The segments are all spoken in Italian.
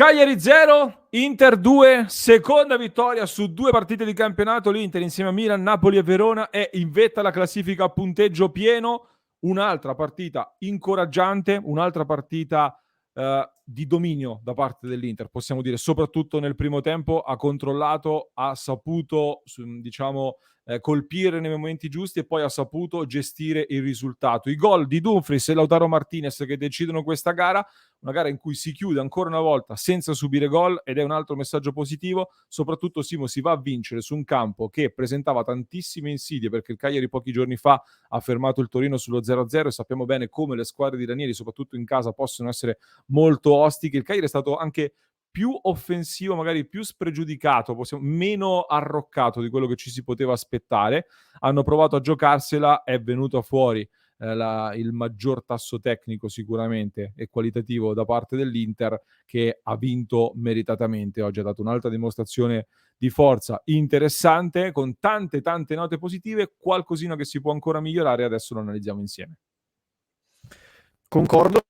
Cagliari 0, Inter 2, seconda vittoria su 2 partite di campionato. L'Inter insieme a Milan, Napoli e Verona è in vetta alla classifica a punteggio pieno. Un'altra partita incoraggiante, un'altra partita di dominio da parte dell'Inter, possiamo dire, soprattutto nel primo tempo ha controllato, ha saputo, diciamo, colpire nei momenti giusti e poi ha saputo gestire il risultato. I gol di Dumfries e Lautaro Martinez che decidono questa gara, una gara in cui si chiude ancora una volta senza subire gol, ed è un altro messaggio positivo. Soprattutto, Simo, si va a vincere su un campo che presentava tantissime insidie, perché il Cagliari pochi giorni fa ha fermato il Torino sullo 0-0 e sappiamo bene come le squadre di Ranieri, soprattutto in casa, possono essere molto ostiche. Il Cagliari è stato anche più offensivo, magari più spregiudicato, meno arroccato di quello che ci si poteva aspettare. Hanno provato a giocarsela, è venuto fuori il maggior tasso tecnico sicuramente e qualitativo da parte dell'Inter, che ha vinto meritatamente. Oggi ha dato un'altra dimostrazione di forza interessante, con tante note positive, qualcosina che si può ancora migliorare, adesso lo analizziamo insieme. Concordo,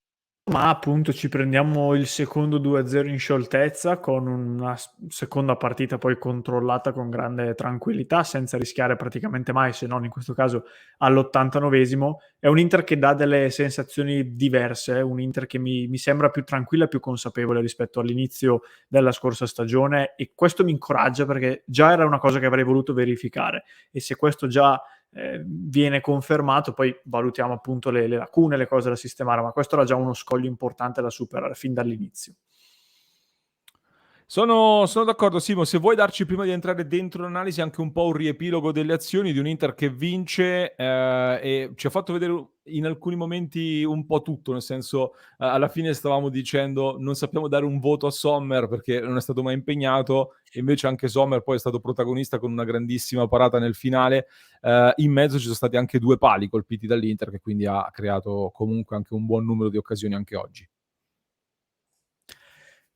ma appunto ci prendiamo il secondo 2-0 in scioltezza, con una seconda partita poi controllata con grande tranquillità, senza rischiare praticamente mai, se non in questo caso all'89esimo. È un Inter che dà delle sensazioni diverse, un Inter che mi sembra più tranquilla e più consapevole rispetto all'inizio della scorsa stagione, e questo mi incoraggia, perché già era una cosa che avrei voluto verificare, e se questo già viene confermato, poi valutiamo appunto le lacune, le cose da sistemare, ma questo era già uno scoglio importante da superare fin dall'inizio. Sono d'accordo, Simo. Se vuoi darci, prima di entrare dentro l'analisi, anche un po' un riepilogo delle azioni di un Inter che vince e ci ha fatto vedere in alcuni momenti un po' tutto, nel senso, alla fine stavamo dicendo non sappiamo dare un voto a Sommer perché non è stato mai impegnato, e invece anche Sommer poi è stato protagonista con una grandissima parata nel finale. In mezzo ci sono stati anche 2 pali colpiti dall'Inter, che quindi ha creato comunque anche un buon numero di occasioni anche oggi.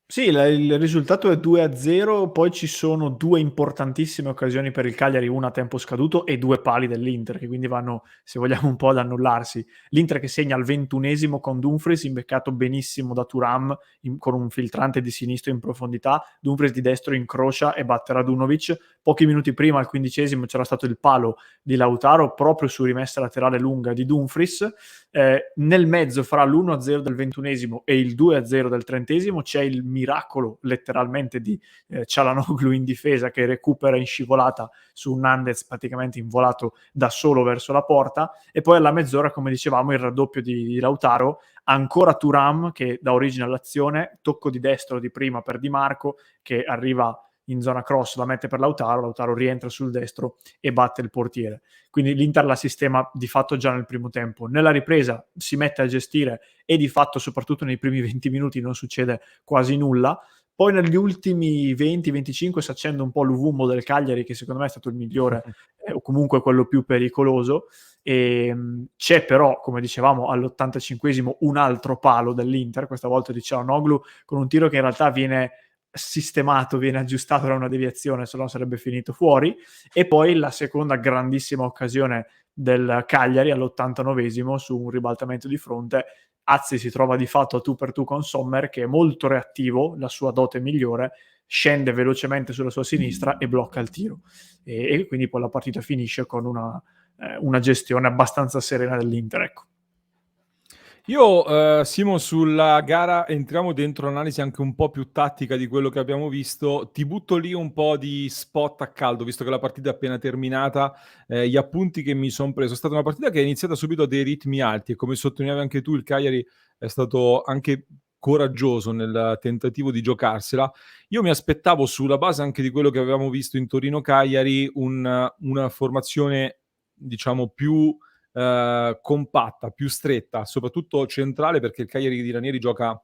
Sì, il risultato è 2-0, poi ci sono 2 importantissime occasioni per il Cagliari, una a tempo scaduto e 2 pali dell'Inter, che quindi vanno, se vogliamo, un po' ad annullarsi. L'Inter che segna al 21esimo con Dumfries, imbeccato benissimo da Thuram, con un filtrante di sinistro in profondità. Dumfries di destro incrocia e batte Radunovic. Pochi minuti prima, al 15esimo, c'era stato il palo di Lautaro proprio su rimessa laterale lunga di Dumfries. Nel mezzo, fra l'1-0 del 21esimo e il 2-0 del 30esimo, c'è il miracolo letteralmente di Çalhanoğlu in difesa, che recupera in scivolata su Nandez, praticamente involato da solo verso la porta. E poi alla mezz'ora, come dicevamo, il raddoppio di Lautaro, ancora Thuram che dà origine all'azione, tocco di destro di prima per Di Marco che arriva in zona cross, la mette per Lautaro rientra sul destro e batte il portiere. Quindi l'Inter la sistema di fatto già nel primo tempo. Nella ripresa si mette a gestire e di fatto, soprattutto nei primi 20 minuti, non succede quasi nulla. Poi negli ultimi 20-25 si accende un po' l'uvummo del Cagliari, che secondo me è stato il migliore o comunque quello più pericoloso. E c'è però, come dicevamo, all'85esimo un altro palo dell'Inter, questa volta di Çalhanoğlu, con un tiro che in realtà viene sistemato, viene aggiustato da una deviazione, se no sarebbe finito fuori. E poi la seconda grandissima occasione del Cagliari all'89esimo su un ribaltamento di fronte. Azzi si trova di fatto a tu per tu con Sommer, che è molto reattivo, la sua dote migliore, scende velocemente sulla sua sinistra e blocca il tiro, e quindi poi la partita finisce con una gestione abbastanza serena dell'Inter, ecco. Io, Simo, sulla gara entriamo dentro l'analisi anche un po' più tattica di quello che abbiamo visto. Ti butto lì un po' di spot a caldo, visto che la partita è appena terminata. Gli appunti che mi sono preso. È stata una partita che è iniziata subito a dei ritmi alti, e come sottolineavi anche tu, il Cagliari è stato anche coraggioso nel tentativo di giocarsela. Io mi aspettavo, sulla base anche di quello che avevamo visto in Torino-Cagliari, una formazione, diciamo, più compatta, più stretta, soprattutto centrale, perché il Cagliari di Ranieri gioca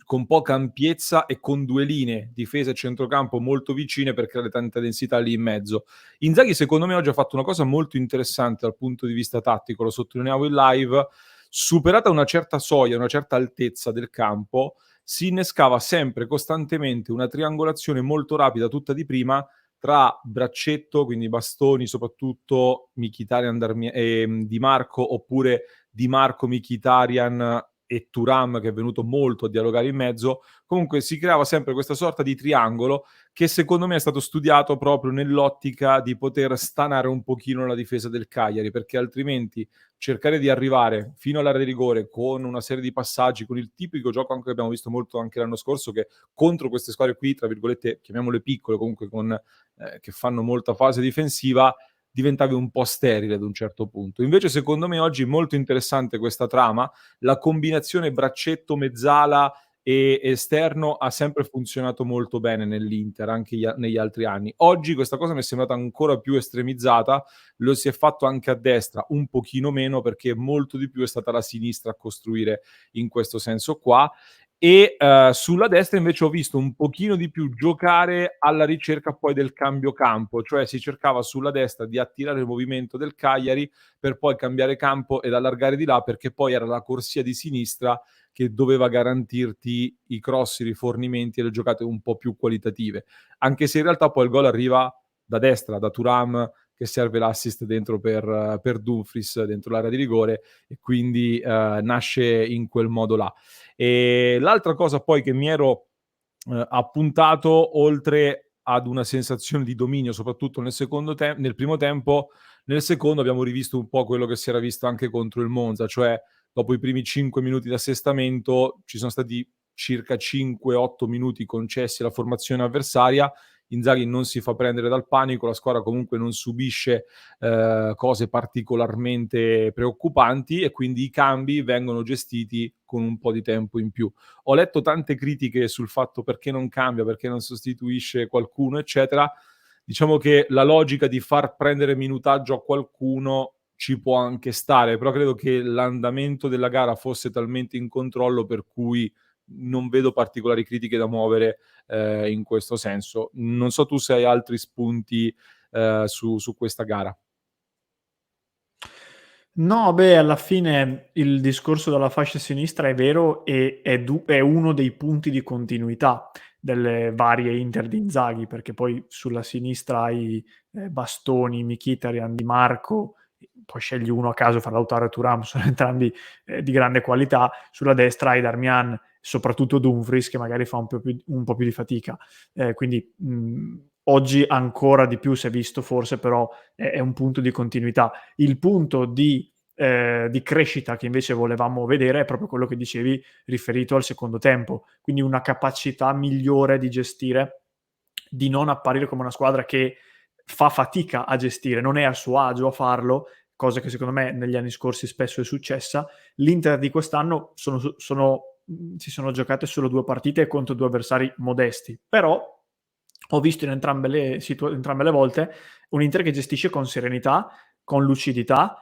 con poca ampiezza e con 2 linee, difesa e centrocampo, molto vicine per creare tanta densità lì in mezzo. Inzaghi secondo me oggi ha fatto una cosa molto interessante dal punto di vista tattico, lo sottolineavo in live: superata una certa soglia, una certa altezza del campo, si innescava sempre costantemente una triangolazione molto rapida, tutta di prima, tra braccetto, quindi bastoni, soprattutto Mkhitaryan Di Marco, oppure Di Marco, Mkhitaryan e Thuram che è venuto molto a dialogare in mezzo. Comunque si creava sempre questa sorta di triangolo che secondo me è stato studiato proprio nell'ottica di poter stanare un pochino la difesa del Cagliari, perché altrimenti cercare di arrivare fino all'area di rigore con una serie di passaggi, con il tipico gioco anche che abbiamo visto molto anche l'anno scorso, che contro queste squadre qui, tra virgolette, chiamiamole piccole, comunque che fanno molta fase difensiva, diventavi un po' sterile ad un certo punto. Invece secondo me oggi è molto interessante questa trama, la combinazione braccetto-mezzala e esterno ha sempre funzionato molto bene nell'Inter, anche negli altri anni. Oggi questa cosa mi è sembrata ancora più estremizzata, lo si è fatto anche a destra, un pochino meno, perché molto di più è stata la sinistra a costruire in questo senso qua, e sulla destra invece ho visto un pochino di più giocare alla ricerca poi del cambio campo, cioè si cercava sulla destra di attirare il movimento del Cagliari per poi cambiare campo ed allargare di là, perché poi era la corsia di sinistra che doveva garantirti i cross, i rifornimenti e le giocate un po' più qualitative, anche se in realtà poi il gol arriva da destra, da Thuram, che serve l'assist dentro per Dumfries dentro l'area di rigore, e quindi nasce in quel modo là. E l'altra cosa poi che mi ero appuntato, oltre ad una sensazione di dominio, soprattutto nel primo tempo, nel secondo abbiamo rivisto un po' quello che si era visto anche contro il Monza, cioè dopo i primi 5 minuti di assestamento ci sono stati circa 5-8 minuti concessi alla formazione avversaria. Inzaghi non si fa prendere dal panico, la squadra comunque non subisce cose particolarmente preoccupanti e quindi i cambi vengono gestiti con un po' di tempo in più. Ho letto tante critiche sul fatto perché non cambia, perché non sostituisce qualcuno, eccetera. Diciamo che la logica di far prendere minutaggio a qualcuno ci può anche stare, però credo che l'andamento della gara fosse talmente in controllo per cui non vedo particolari critiche da muovere in questo senso. Non so tu se hai altri spunti su questa gara. No, beh, alla fine il discorso della fascia sinistra è vero e è uno dei punti di continuità delle varie Inter di Inzaghi, perché poi sulla sinistra hai Bastoni, Mkhitaryan, Di Marco, poi scegli uno a caso fra Lautaro e Thuram, sono entrambi di grande qualità, sulla destra hai Darmian, soprattutto Dumfries che magari fa un po' più di fatica, quindi oggi ancora di più si è visto forse, però è un punto di continuità. Il punto di crescita che invece volevamo vedere è proprio quello che dicevi riferito al secondo tempo, quindi una capacità migliore di gestire, di non apparire come una squadra che fa fatica a gestire, non è a suo agio a farlo, cosa che secondo me negli anni scorsi spesso è successa. L'Inter di quest'anno si sono giocate solo 2 partite contro 2 avversari modesti, però ho visto in entrambe le volte un Inter che gestisce con serenità, con lucidità,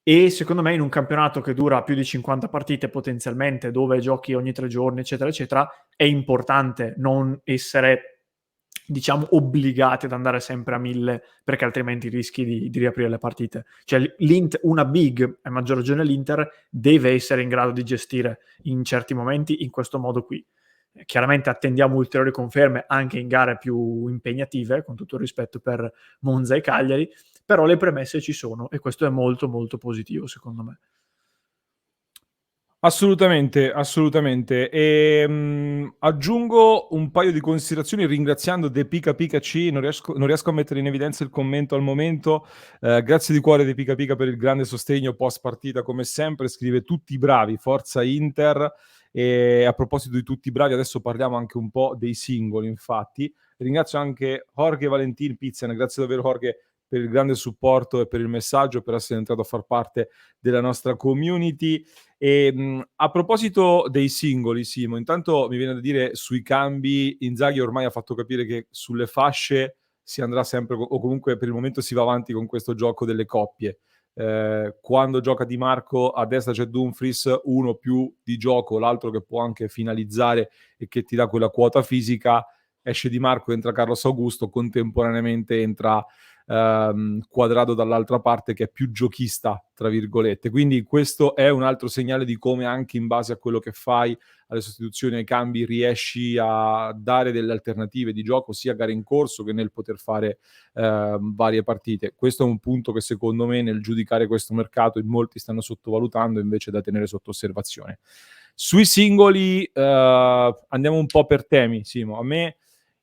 e secondo me in un campionato che dura più di 50 partite potenzialmente, dove giochi ogni 3 giorni, eccetera, eccetera, è importante non essere, diciamo, obbligati ad andare sempre a 1000, perché altrimenti rischi di riaprire le partite. Cioè una big, a maggior ragione l'Inter, deve essere in grado di gestire in certi momenti in questo modo qui. Chiaramente attendiamo ulteriori conferme anche in gare più impegnative, con tutto il rispetto per Monza e Cagliari, però le premesse ci sono e questo è molto molto positivo secondo me. Assolutamente, assolutamente. Aggiungo un paio di considerazioni ringraziando De Pica Pica C, non riesco a mettere in evidenza il commento al momento. Grazie di cuore De Pica Pica per il grande sostegno post partita come sempre, scrive tutti bravi, forza Inter. E a proposito di tutti bravi, adesso parliamo anche un po' dei singoli, infatti. Ringrazio anche Jorge Valentin Pizzen, grazie davvero Jorge per il grande supporto e per il messaggio, per essere entrato a far parte della nostra community. A proposito dei singoli, Simo, intanto mi viene da dire sui cambi, Inzaghi ormai ha fatto capire che sulle fasce si andrà sempre, o comunque per il momento si va avanti con questo gioco delle coppie. Quando gioca Di Marco a destra c'è Dumfries, uno più di gioco, l'altro che può anche finalizzare e che ti dà quella quota fisica. Esce Di Marco, entra Carlos Augusto, contemporaneamente entra Quadrado dall'altra parte, che è più giochista tra virgolette, quindi questo è un altro segnale di come anche in base a quello che fai, alle sostituzioni, ai cambi, riesci a dare delle alternative di gioco sia a gare in corso che nel poter fare varie partite. Questo è un punto che secondo me nel giudicare questo mercato in molti stanno sottovalutando, invece da tenere sotto osservazione. Sui singoli andiamo un po' per temi, Simo.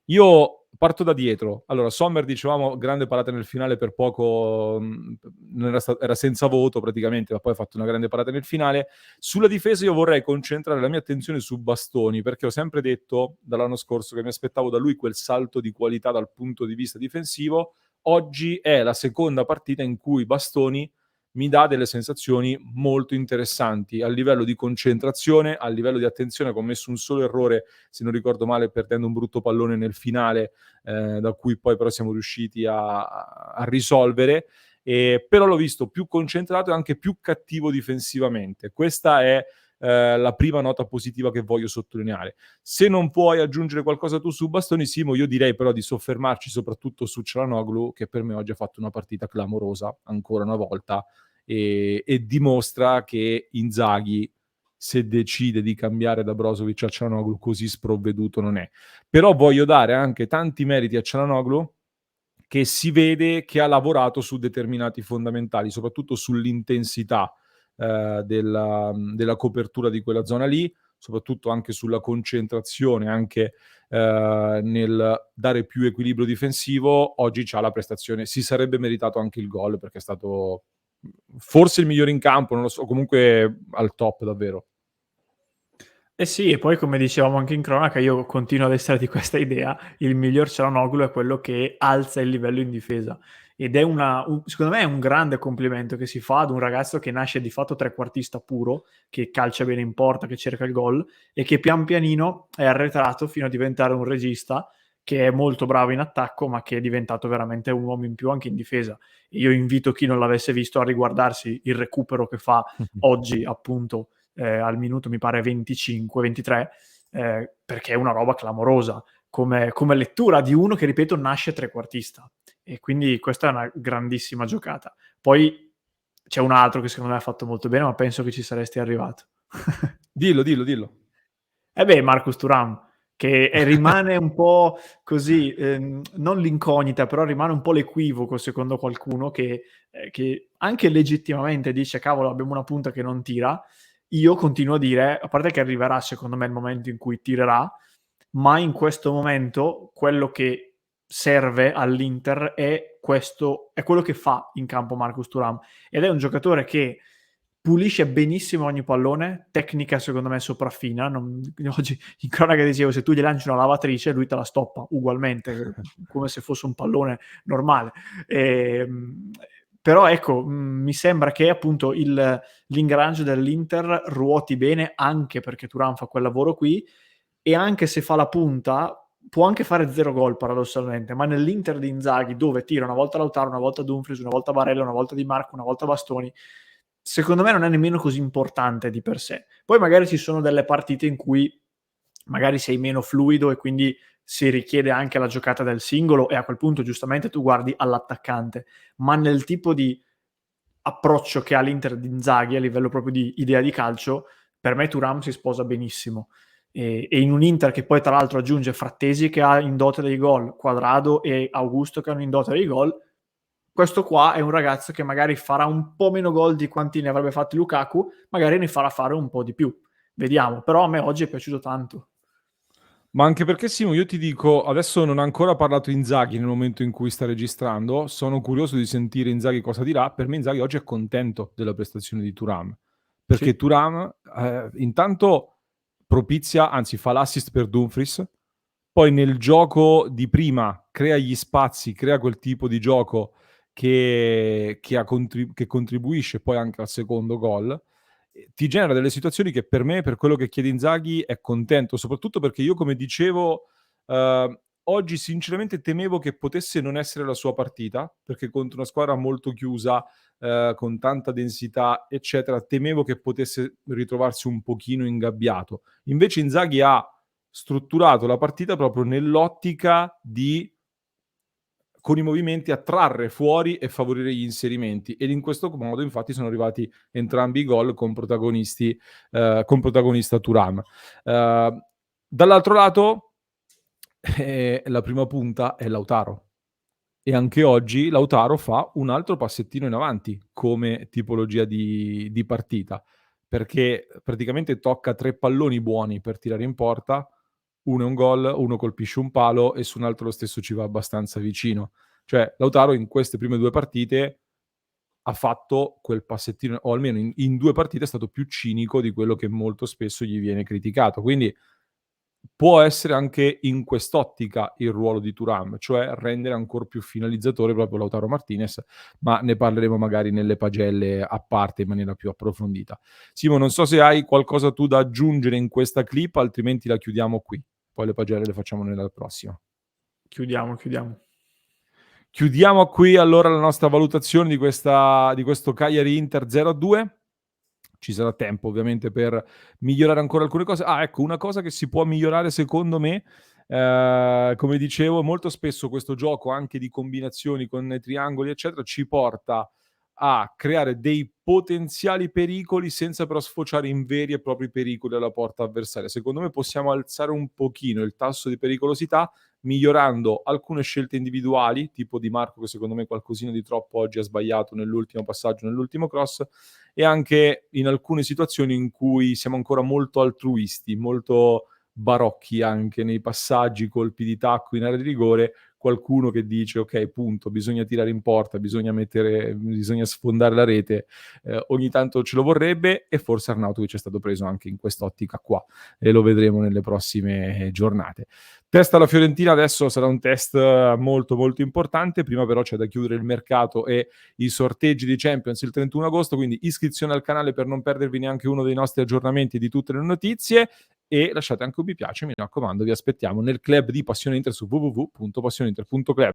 Io parto da dietro. Allora, Sommer, dicevamo, grande parata nel finale, per poco non era senza voto praticamente, ma poi ha fatto una grande parata nel finale. Sulla difesa io vorrei concentrare la mia attenzione su Bastoni, perché ho sempre detto dall'anno scorso che mi aspettavo da lui quel salto di qualità dal punto di vista difensivo. Oggi è la seconda partita in cui Bastoni mi dà delle sensazioni molto interessanti a livello di concentrazione, a livello di attenzione. Ha commesso un solo errore, se non ricordo male, perdendo un brutto pallone nel finale, da cui poi però siamo riusciti a risolvere. Però l'ho visto più concentrato e anche più cattivo difensivamente. Questa è la prima nota positiva che voglio sottolineare. Se non puoi aggiungere qualcosa tu su Bastoni, Simo, io direi però di soffermarci soprattutto su Çalhanoğlu, che per me oggi ha fatto una partita clamorosa ancora una volta, e dimostra che Inzaghi, se decide di cambiare da Brozovic a Çalhanoğlu, così sprovveduto non è. Però voglio dare anche tanti meriti a Çalhanoğlu, che si vede che ha lavorato su determinati fondamentali, soprattutto sull'intensità della copertura di quella zona lì, soprattutto anche sulla concentrazione, anche nel dare più equilibrio difensivo. Oggi c'ha la prestazione, si sarebbe meritato anche il gol, perché è stato forse il migliore in campo, non lo so, comunque al top davvero. Eh sì, e poi come dicevamo anche in cronaca, io continuo ad essere di questa idea, il miglior Çalhanoğlu è quello che alza il livello in difesa, ed è secondo me è un grande complimento che si fa ad un ragazzo che nasce di fatto trequartista puro, che calcia bene in porta, che cerca il gol, e che pian pianino è arretrato fino a diventare un regista che è molto bravo in attacco, ma che è diventato veramente un uomo in più anche in difesa. E io invito chi non l'avesse visto a riguardarsi il recupero che fa oggi, appunto, al minuto mi pare 25-23, perché è una roba clamorosa come lettura di uno che, ripeto, nasce trequartista, e quindi questa è una grandissima giocata. Poi c'è un altro che secondo me ha fatto molto bene, ma penso che ci saresti arrivato. Dillo. Marcus Thuram, che rimane un po' così, non l'incognita, però rimane un po' l'equivoco secondo qualcuno che anche legittimamente dice cavolo, abbiamo una punta che non tira. Io continuo a dire, a parte che arriverà secondo me il momento in cui tirerà, ma in questo momento quello che serve all'Inter è quello che fa in campo Marcus Thuram, ed è un giocatore che pulisce benissimo ogni pallone, tecnica secondo me sopraffina. Oggi in cronaca dicevo, se tu gli lanci una lavatrice lui te la stoppa ugualmente, come se fosse un pallone normale. Però ecco, mi sembra che appunto l'ingranaggio dell'Inter ruoti bene, anche perché Thuram fa quel lavoro qui, e anche se fa la punta può anche fare 0 gol paradossalmente, ma nell'Inter di Inzaghi, dove tira una volta Lautaro, una volta Dumfries, una volta Barella, una volta Di Marco, una volta Bastoni, secondo me non è nemmeno così importante di per sé. Poi magari ci sono delle partite in cui magari sei meno fluido e quindi si richiede anche la giocata del singolo, e a quel punto giustamente tu guardi all'attaccante, ma nel tipo di approccio che ha l'Inter di Inzaghi a livello proprio di idea di calcio, per me Thuram si sposa benissimo. E in un Inter che poi tra l'altro aggiunge Frattesi che ha in dote dei gol, Quadrado e Augusto che hanno in dote dei gol, questo qua è un ragazzo che magari farà un po' meno gol di quanti ne avrebbe fatti Lukaku, magari ne farà fare un po' di più. Vediamo, però a me oggi è piaciuto tanto. Ma anche perché, Simo, io ti dico, adesso non ha ancora parlato Inzaghi nel momento in cui sta registrando, sono curioso di sentire Inzaghi cosa dirà. Per me Inzaghi oggi è contento della prestazione di Thuram, perché Sì. Thuram intanto propizia, anzi fa l'assist per Dumfries, poi nel gioco di prima crea gli spazi, crea quel tipo di gioco che contribuisce poi anche al secondo gol. Ti genera delle situazioni che per me, per quello che chiede Inzaghi, è contento, soprattutto perché io, come dicevo, oggi sinceramente temevo che potesse non essere la sua partita, perché contro una squadra molto chiusa, con tanta densità, eccetera, temevo che potesse ritrovarsi un pochino ingabbiato. Invece Inzaghi ha strutturato la partita proprio nell'ottica di, con i movimenti, attrarre fuori e favorire gli inserimenti, ed in questo modo infatti sono arrivati entrambi i gol con protagonista Thuram. Dall'altro lato la prima punta è Lautaro, e anche oggi Lautaro fa un altro passettino in avanti come tipologia di partita, perché praticamente tocca 3 palloni buoni per tirare in porta, uno è un gol, uno colpisce un palo e su un altro lo stesso ci va abbastanza vicino. Cioè Lautaro in queste prime 2 partite ha fatto quel passettino, o almeno in 2 partite è stato più cinico di quello che molto spesso gli viene criticato. Quindi può essere anche in quest'ottica il ruolo di Thuram, cioè rendere ancor più finalizzatore proprio Lautaro Martinez, ma ne parleremo magari nelle pagelle a parte in maniera più approfondita. Simo, non so se hai qualcosa tu da aggiungere in questa clip, altrimenti la chiudiamo qui. Poi le pagelle le facciamo nella prossima. Chiudiamo. Chiudiamo qui allora la nostra valutazione di questo Cagliari Inter 0-2. Ci sarà tempo ovviamente per migliorare ancora alcune cose. Ecco, una cosa che si può migliorare secondo me, come dicevo, molto spesso questo gioco anche di combinazioni con triangoli, eccetera, ci porta a creare dei potenziali pericoli senza però sfociare in veri e propri pericoli alla porta avversaria. Secondo me possiamo alzare un pochino il tasso di pericolosità migliorando alcune scelte individuali, tipo Di Marco che secondo me qualcosina di troppo oggi ha sbagliato nell'ultimo passaggio, nell'ultimo cross, e anche in alcune situazioni in cui siamo ancora molto altruisti, molto barocchi anche nei passaggi, colpi di tacco in area di rigore, qualcuno che dice ok, punto, bisogna tirare in porta, bisogna sfondare la rete, ogni tanto ce lo vorrebbe, e forse Arnautovic è stato preso anche in quest'ottica qua e lo vedremo nelle prossime giornate. Test alla Fiorentina adesso sarà un test molto molto importante, prima però c'è da chiudere il mercato e i sorteggi di Champions il 31 agosto, quindi iscrizione al canale per non perdervi neanche uno dei nostri aggiornamenti di tutte le notizie, e lasciate anche un mi piace, mi raccomando, vi aspettiamo nel club di Passione Inter su www.passioneinter.club.